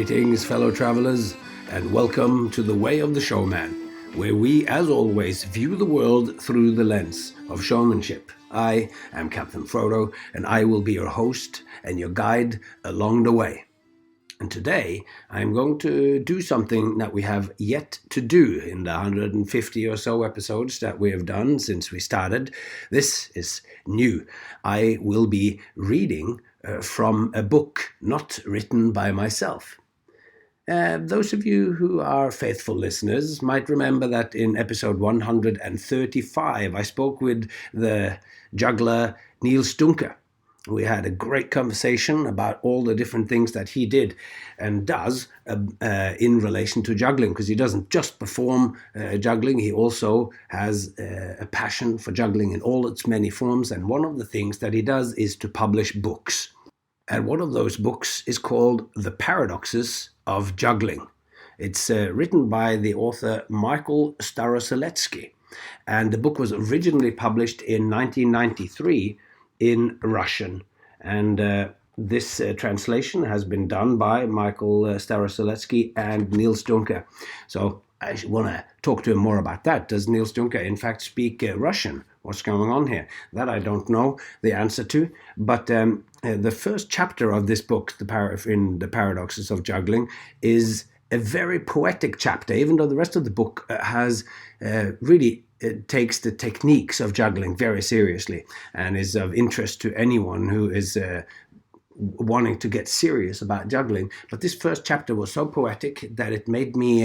Greetings, fellow travelers, and welcome to The Way of the Showman, where we, as always, view the world through the lens of showmanship. I am Captain Frodo, and I will be your host and your guide along the way. And today, I'm going to do something that we have yet to do in the 150 or so episodes that we have done since we started. This is new. I will be reading from a book not written by myself. Those of you who are faithful listeners might remember that in episode 135, I spoke with the juggler Niels Duinker. We had a great conversation about all the different things that he did and does in relation to juggling, because he doesn't just perform juggling, he also has a passion for juggling in all its many forms, and one of the things that he does is to publish books. And one of those books is called The Paradoxes of Juggling. It's written by the author Michael Staroseletsky, and the book was originally published in 1993 in Russian, and this translation has been done by Michael Staroseletsky and Niels Duinker. So I want to talk to him more about that. Does Niels Duinker in fact speak Russian? What's going on here? That I don't know the answer to, but the first chapter of this book, in The Paradoxes of Juggling, is a very poetic chapter, even though the rest of the book has really takes the techniques of juggling very seriously and is of interest to anyone who is wanting to get serious about juggling. But this first chapter was so poetic that it made me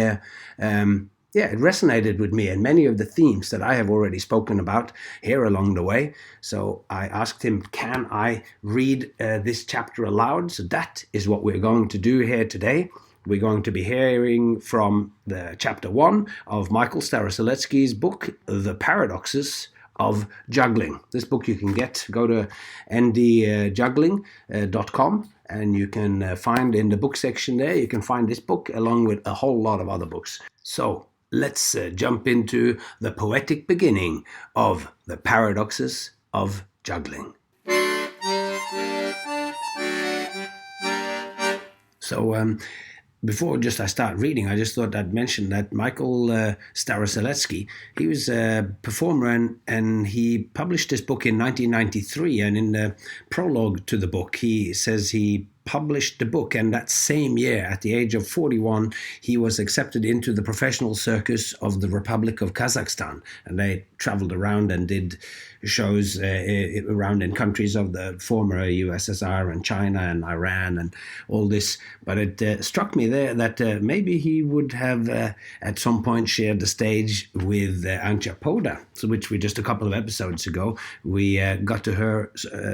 it resonated with me and many of the themes that I have already spoken about here along the way. So I asked him, can I read this chapter aloud? So that is what we're going to do here today. We're going to be hearing from the chapter 1 of Michael Staroseletsky's book, The Paradoxes of Juggling. This book you can go to ndjuggling.com, and you can find in the book section there, you can find this book along with a whole lot of other books. So let's jump into the poetic beginning of The Paradoxes of Juggling. So before I start reading, I just thought I'd mention that Michael Staroseletsky, he was a performer and he published this book in 1993, and in the prologue to the book he says he published the book, and that same year, at the age of 41, he was accepted into the professional circus of the Republic of Kazakhstan, and they traveled around and did shows around in countries of the former USSR and China and Iran and all this. But it struck me there that maybe he would have at some point shared the stage with Anja Poda, which we just a couple of episodes ago we got to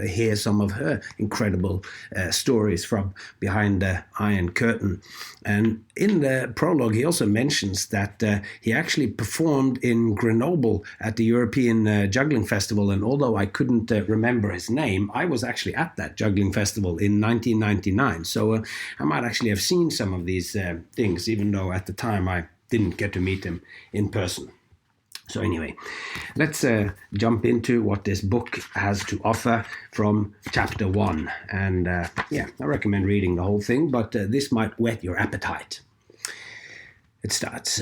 hear some of her incredible stories from behind the Iron Curtain. And in the prologue he also mentions that he actually performed in Grenoble at the European Juggling Festival, and although I couldn't remember his name, I was actually at that juggling festival in 1999, so I might actually have seen some of these things, even though at the time I didn't get to meet him in person. So anyway, let's jump into what this book has to offer from chapter 1. And I recommend reading the whole thing, but this might whet your appetite. It starts,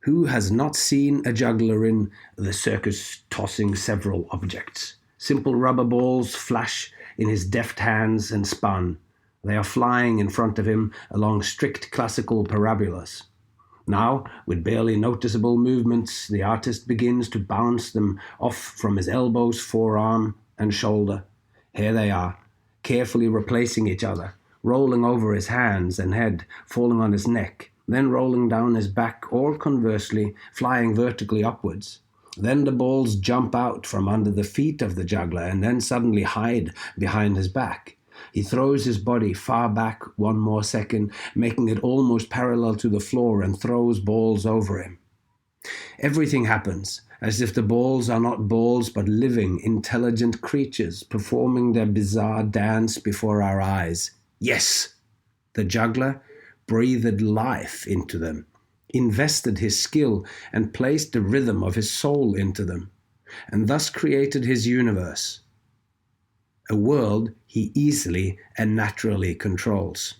who has not seen a juggler in the circus tossing several objects? Simple rubber balls flash in his deft hands and spun. They are flying in front of him along strict classical parabolas. Now, with barely noticeable movements, the artist begins to bounce them off from his elbows, forearm, and shoulder. Here they are, carefully replacing each other, rolling over his hands and head, falling on his neck, then rolling down his back, or conversely, flying vertically upwards. Then the balls jump out from under the feet of the juggler and then suddenly hide behind his back. He throws his body far back one more second, making it almost parallel to the floor, and throws balls over him. Everything happens as if the balls are not balls but living, intelligent creatures performing their bizarre dance before our eyes. Yes, the juggler breathed life into them, invested his skill, and placed the rhythm of his soul into them, and thus created his universe, a world he easily and naturally controls.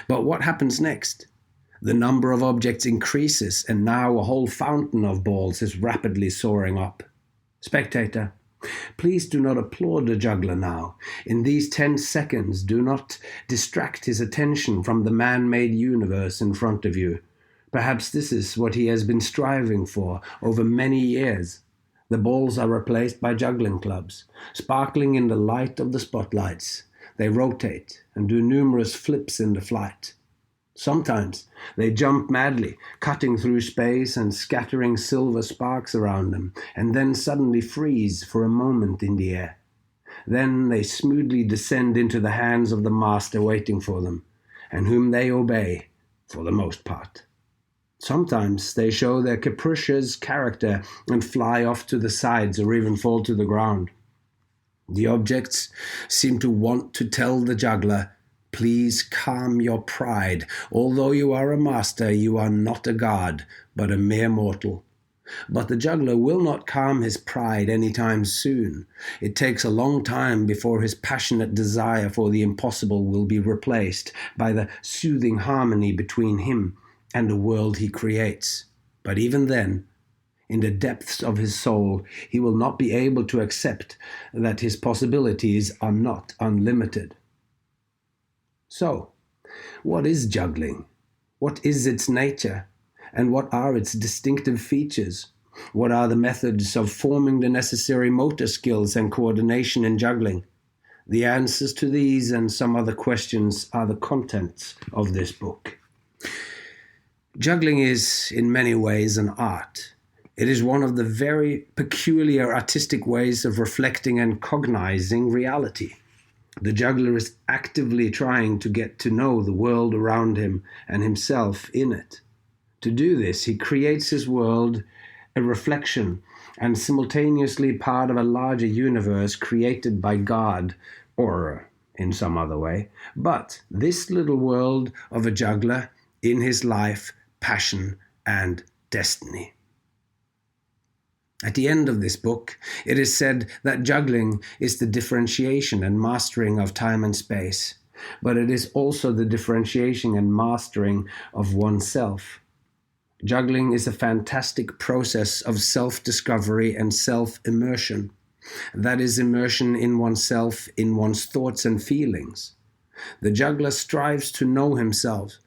But what happens next? The number of objects increases, and now a whole fountain of balls is rapidly soaring up. Spectator, please do not applaud the juggler now. In these 10 seconds, do not distract his attention from the man-made universe in front of you. Perhaps this is what he has been striving for over many years. The balls are replaced by juggling clubs, sparkling in the light of the spotlights. They rotate and do numerous flips in the flight. Sometimes they jump madly, cutting through space and scattering silver sparks around them, and then suddenly freeze for a moment in the air. Then they smoothly descend into the hands of the master waiting for them, and whom they obey for the most part. Sometimes they show their capricious character and fly off to the sides or even fall to the ground. The objects seem to want to tell the juggler, "Please calm your pride. Although you are a master, you are not a god, but a mere mortal." But the juggler will not calm his pride any time soon. It takes a long time before his passionate desire for the impossible will be replaced by the soothing harmony between him and the world he creates. But even then, in the depths of his soul, he will not be able to accept that his possibilities are not unlimited. So, what is juggling? What is its nature? And what are its distinctive features? What are the methods of forming the necessary motor skills and coordination in juggling? The answers to these and some other questions are the contents of this book. Juggling is, in many ways, an art. It is one of the very peculiar artistic ways of reflecting and cognizing reality. The juggler is actively trying to get to know the world around him and himself in it. To do this, he creates his world a reflection and simultaneously part of a larger universe created by God, or in some other way. But this little world of a juggler in his life, passion, and destiny. At the end of this book, it is said that juggling is the differentiation and mastering of time and space, but it is also the differentiation and mastering of oneself. Juggling is a fantastic process of self-discovery and self-immersion. That is immersion in oneself, in one's thoughts and feelings. The juggler strives to know himself,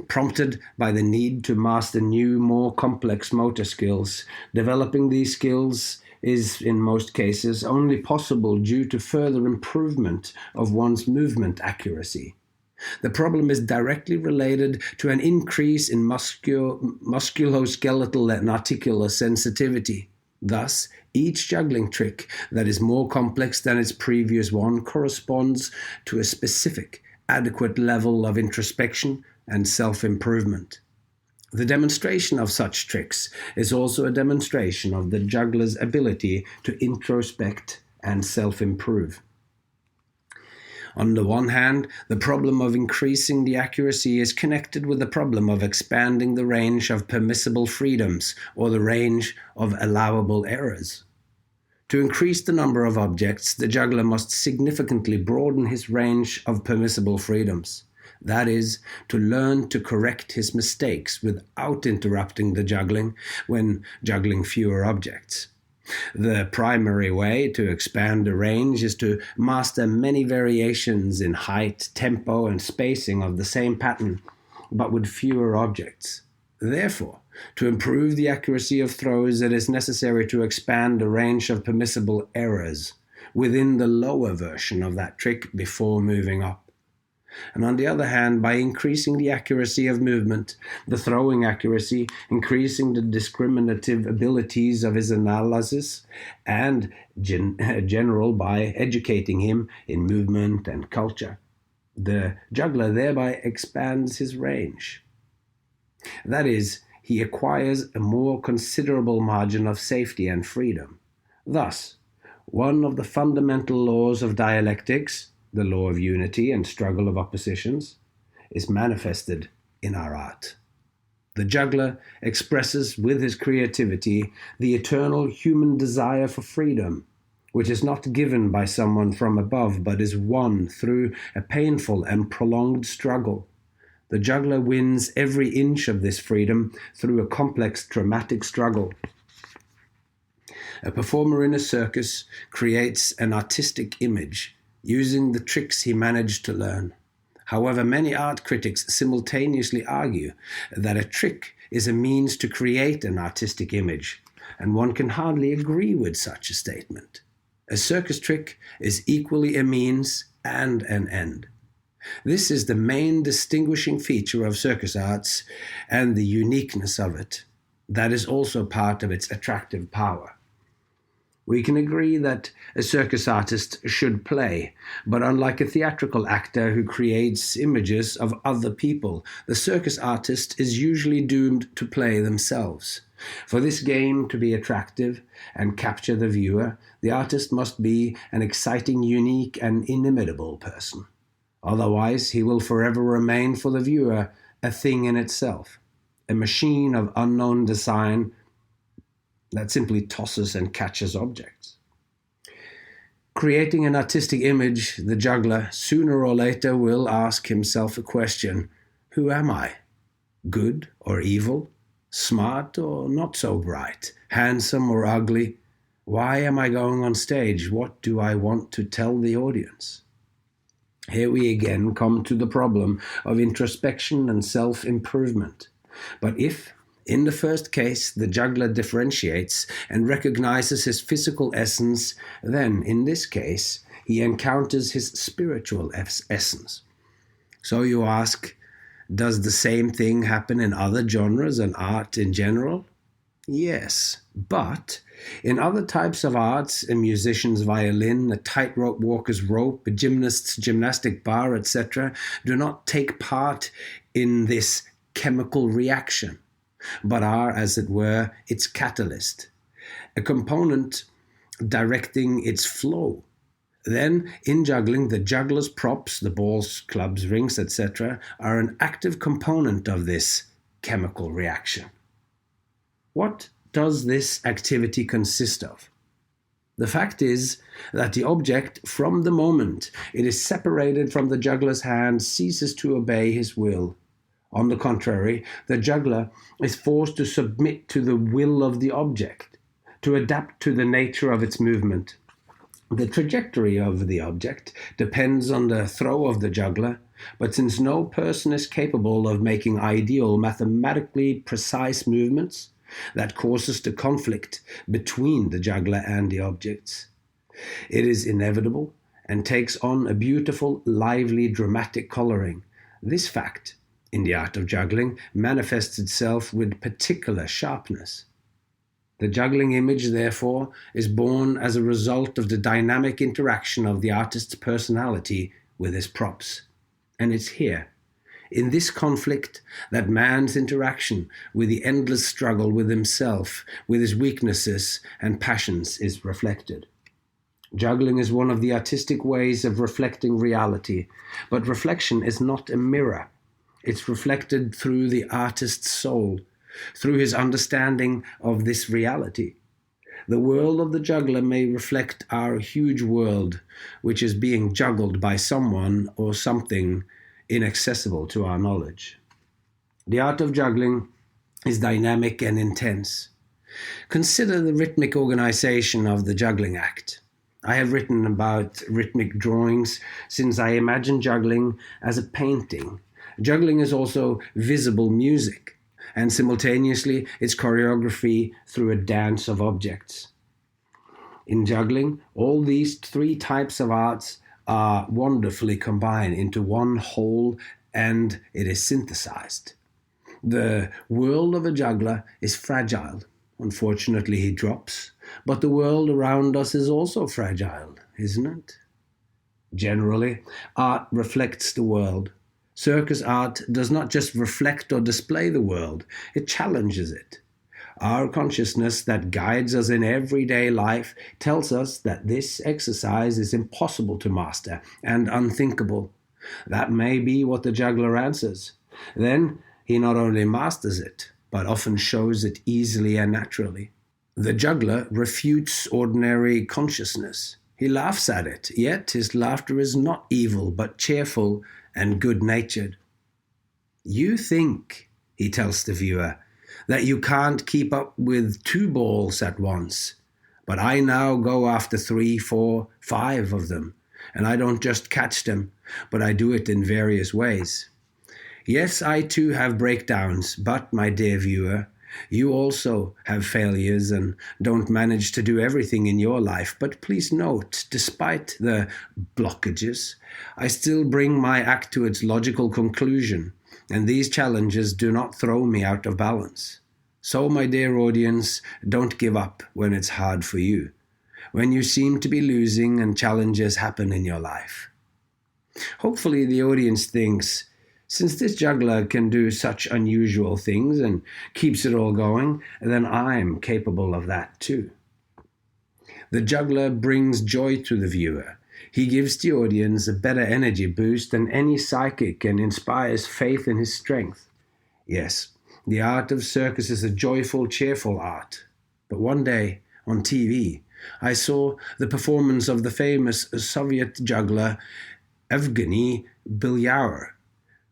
prompted by the need to master new, more complex motor skills. Developing these skills is, in most cases, only possible due to further improvement of one's movement accuracy. The problem is directly related to an increase in musculoskeletal and articular sensitivity. Thus, each juggling trick that is more complex than its previous one corresponds to a specific, adequate level of introspection and self-improvement. The demonstration of such tricks is also a demonstration of the juggler's ability to introspect and self-improve. On the one hand, the problem of increasing the accuracy is connected with the problem of expanding the range of permissible freedoms or the range of allowable errors. To increase the number of objects, the juggler must significantly broaden his range of permissible freedoms. That is, to learn to correct his mistakes without interrupting the juggling when juggling fewer objects. The primary way to expand the range is to master many variations in height, tempo, and spacing of the same pattern, but with fewer objects. Therefore, to improve the accuracy of throws, it is necessary to expand the range of permissible errors within the lower version of that trick before moving up. And on the other hand, by increasing the accuracy of movement, the throwing accuracy, increasing the discriminative abilities of his analysis, and general by educating him in movement and culture, the juggler thereby expands his range. That is, he acquires a more considerable margin of safety and freedom. Thus, one of the fundamental laws of dialectics, the law of unity and struggle of oppositions, is manifested in our art. The juggler expresses with his creativity the eternal human desire for freedom, which is not given by someone from above, but is won through a painful and prolonged struggle. The juggler wins every inch of this freedom through a complex dramatic struggle. A performer in a circus creates an artistic image using the tricks he managed to learn. However, many art critics simultaneously argue that a trick is a means to create an artistic image, and one can hardly agree with such a statement. A circus trick is equally a means and an end. This is the main distinguishing feature of circus arts and the uniqueness of it. That is also part of its attractive power. We can agree that a circus artist should play, but unlike a theatrical actor who creates images of other people, the circus artist is usually doomed to play themselves. For this game to be attractive and capture the viewer, the artist must be an exciting, unique, and inimitable person. Otherwise, he will forever remain for the viewer a thing in itself, a machine of unknown design that simply tosses and catches objects. Creating an artistic image, the juggler sooner or later will ask himself a question: who am I? Good or evil? Smart or not so bright? Handsome or ugly? Why am I going on stage? What do I want to tell the audience? Here we again come to the problem of introspection and self-improvement. But if, in the first case, the juggler differentiates and recognizes his physical essence, then, in this case, he encounters his spiritual essence. So you ask, does the same thing happen in other genres and art in general? Yes, but in other types of arts, a musician's violin, a tightrope walker's rope, a gymnast's gymnastic bar, etc., do not take part in this chemical reaction, but are, as it were, its catalyst, a component directing its flow. Then, in juggling, the juggler's props, the balls, clubs, rings, etc., are an active component of this chemical reaction. What does this activity consist of? The fact is that the object, from the moment it is separated from the juggler's hand, ceases to obey his will. On the contrary, the juggler is forced to submit to the will of the object, to adapt to the nature of its movement. The trajectory of the object depends on the throw of the juggler, but since no person is capable of making ideal, mathematically precise movements, that causes the conflict between the juggler and the objects, it is inevitable and takes on a beautiful, lively, dramatic coloring. This fact, in the art of juggling, manifests itself with particular sharpness. The juggling image, therefore, is born as a result of the dynamic interaction of the artist's personality with his props. And it's here, in this conflict, that man's interaction with the endless struggle with himself, with his weaknesses and passions, is reflected. Juggling is one of the artistic ways of reflecting reality, but reflection is not a mirror. It's reflected through the artist's soul, through his understanding of this reality. The world of the juggler may reflect our huge world, which is being juggled by someone or something inaccessible to our knowledge. The art of juggling is dynamic and intense. Consider the rhythmic organization of the juggling act. I have written about rhythmic drawings since I imagine juggling as a painting. Juggling is also visible music, and simultaneously its choreography through a dance of objects. In juggling, all these three types of arts are wonderfully combined into one whole, and it is synthesized. The world of a juggler is fragile. Unfortunately, he drops, but the world around us is also fragile, isn't it? Generally, art reflects the world. Circus art does not just reflect or display the world, it challenges it. Our consciousness that guides us in everyday life tells us that this exercise is impossible to master and unthinkable. That may be what the juggler answers. Then he not only masters it, but often shows it easily and naturally. The juggler refutes ordinary consciousness. He laughs at it, yet his laughter is not evil, but cheerful and good-natured. You think, he tells the viewer, that you can't keep up with 2 balls at once, but I now go after 3, 4, 5 of them, and I don't just catch them, but I do it in various ways. Yes, I too have breakdowns, but, my dear viewer, you also have failures and don't manage to do everything in your life. But please note, despite the blockages, I still bring my act to its logical conclusion, and these challenges do not throw me out of balance. So, my dear audience, don't give up when it's hard for you, when you seem to be losing and challenges happen in your life. Hopefully the audience thinks, since this juggler can do such unusual things and keeps it all going, then I'm capable of that too. The juggler brings joy to the viewer. He gives the audience a better energy boost than any psychic and inspires faith in his strength. Yes, the art of circus is a joyful, cheerful art. But one day, on TV, I saw the performance of the famous Soviet juggler Evgeny Belyaev,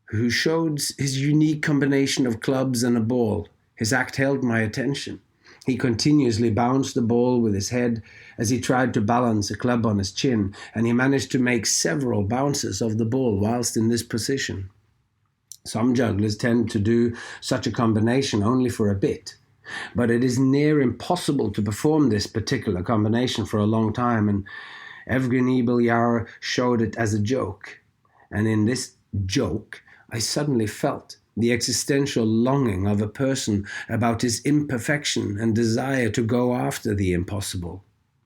who showed his unique combination of clubs and a ball. His act held my attention. He continuously bounced the ball with his head as he tried to balance a club on his chin, and he managed to make several bounces of the ball whilst in this position. Some jugglers tend to do such a combination only for a bit, but it is near impossible to perform this particular combination for a long time, and Evgeny Belyaev showed it as a joke. And in this joke, I suddenly felt the existential longing of a person about his imperfection and desire to go after the impossible.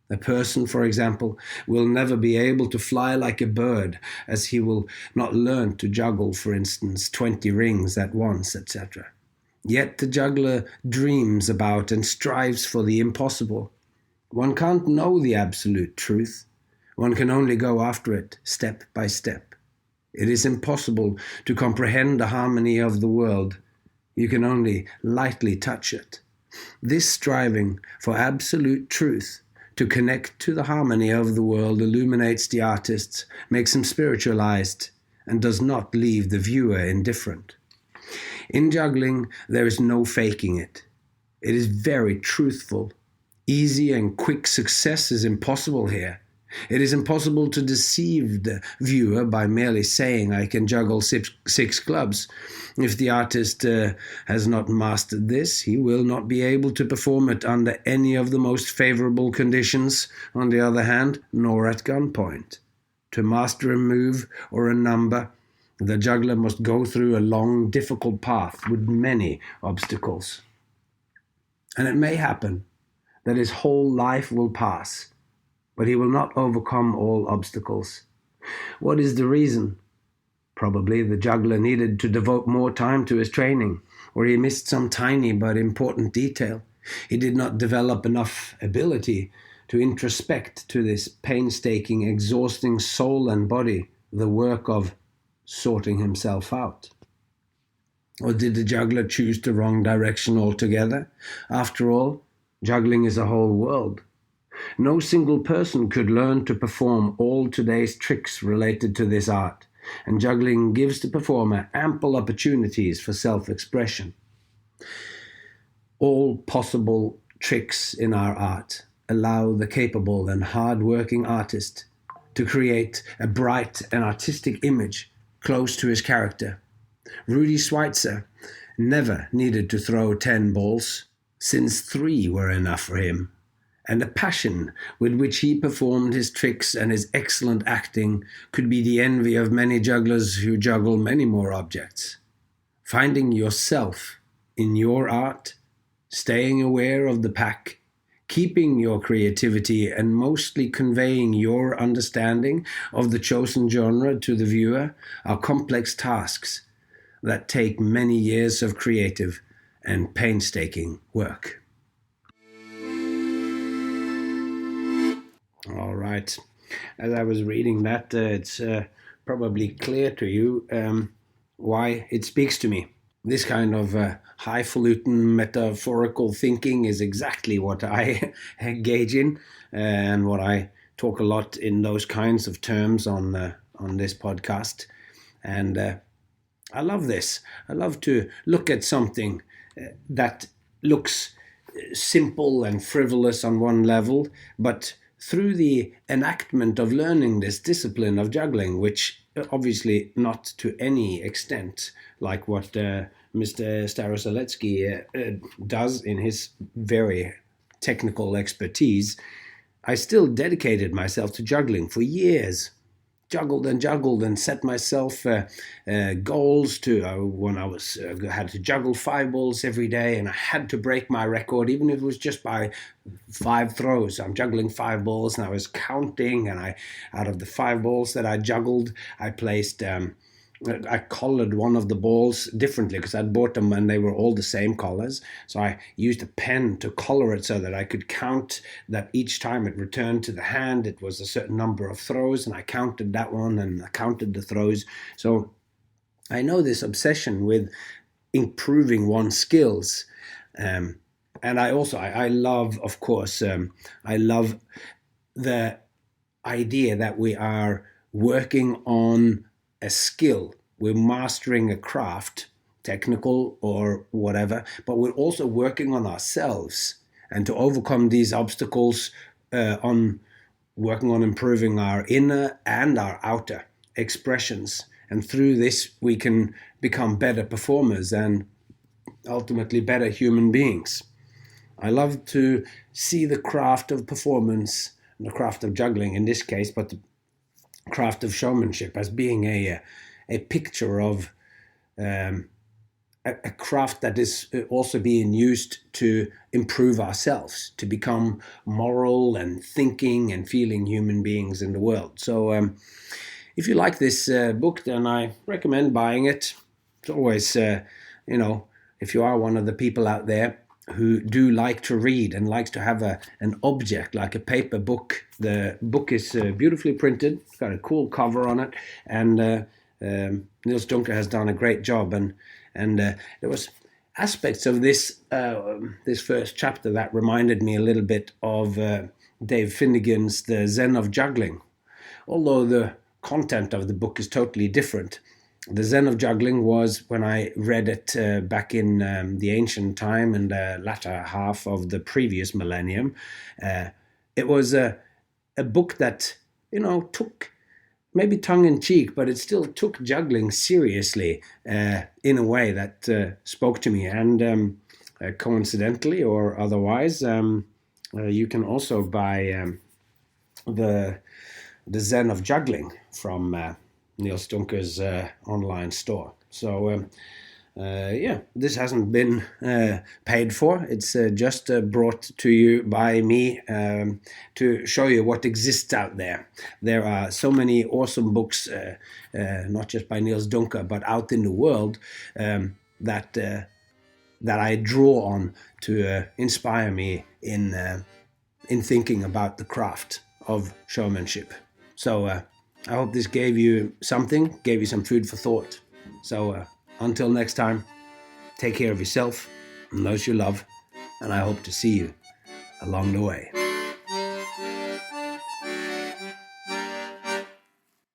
A person, for example, will never be able to fly like a bird, as he will not learn to juggle, for instance, 20 rings at once, etc. Yet the juggler dreams about and strives for the impossible. One can't know the absolute truth. One can only go after it step by step. It is impossible to comprehend the harmony of the world. You can only lightly touch it. This striving for absolute truth, to connect to the harmony of the world, illuminates the artist, makes him spiritualized, and does not leave the viewer indifferent. In juggling, there is no faking it. It is very truthful. Easy and quick success is impossible here. It is impossible to deceive the viewer by merely saying I can juggle 6 clubs. If the artist has not mastered this, he will not be able to perform it under any of the most favorable conditions, on the other hand, nor at gunpoint. To master a move or a number, the juggler must go through a long, difficult path with many obstacles. And it may happen that his whole life will pass, but he will not overcome all obstacles. What is the reason? Probably the juggler needed to devote more time to his training, or he missed some tiny but important detail. He did not develop enough ability to introspect to this painstaking, exhausting soul and body, the work of sorting himself out. Or did the juggler choose the wrong direction altogether? After all, juggling is a whole world. No single person could learn to perform all today's tricks related to this art, and juggling gives the performer ample opportunities for self-expression. All possible tricks in our art allow the capable and hard-working artist to create a bright and artistic image close to his character. Rudy Schweitzer never needed to throw 10 balls, since 3 were enough for him. And the passion with which he performed his tricks and his excellent acting could be the envy of many jugglers who juggle many more objects. Finding yourself in your art, staying aware of the pack, keeping your creativity, and mostly conveying your understanding of the chosen genre to the viewer are complex tasks that take many years of creative and painstaking work. All right. As I was reading that, it's probably clear to you why it speaks to me. This kind of highfalutin metaphorical thinking is exactly what I engage in, and what I talk a lot in those kinds of terms on this podcast. And I love this. I love to look at something that looks simple and frivolous on one level, but through the enactment of learning this discipline of juggling, which obviously not to any extent like what Mr. Staroseletsky does in his very technical expertise, I still dedicated myself to juggling for years. Juggled and set myself goals to when I was had to juggle 5 balls every day, and I had to break my record, even if it was just by 5 throws. I'm juggling 5 balls, and I was counting, and out of the 5 balls that I juggled, I colored one of the balls differently because I'd bought them and they were all the same colors. So I used a pen to color it so that I could count that each time it returned to the hand, it was a certain number of throws, and I counted that one and I counted the throws. So I know this obsession with improving one's skills. And I love, of course, I love the idea that we are working on a skill. We're mastering a craft, technical or whatever, but we're also working on ourselves and to overcome these obstacles on working on improving our inner and our outer expressions. And through this, we can become better performers and ultimately better human beings. I love to see the craft of performance, the craft of juggling in this case, but the craft of showmanship as being a picture of a craft that is also being used to improve ourselves, to become moral and thinking and feeling human beings in the world. So if you like this book, then I recommend buying it. It's always, if you are one of the people out there who do like to read and likes to have an object like a paper book. The book is beautifully printed. It's got a cool cover on it, and Niels Duinker has done a great job. And there was aspects of this first chapter that reminded me a little bit of Dave Finnegan's The Zen of Juggling, although the content of the book is totally different. The Zen of Juggling was, when I read it back in the ancient time and the latter half of the previous millennium, it was a book that, took maybe tongue-in-cheek, but it still took juggling seriously in a way that spoke to me. And coincidentally or otherwise, you can also buy the Zen of Juggling from Niels Duinker's online store. So this hasn't been paid for. It's just brought to you by me to show you what exists out there. There are so many awesome books, not just by Niels Duinker, but out in the world that I draw on to inspire me in thinking about the craft of showmanship. So I hope this gave you something, gave you some food for thought. So until next time, take care of yourself and those you love, and I hope to see you along the way.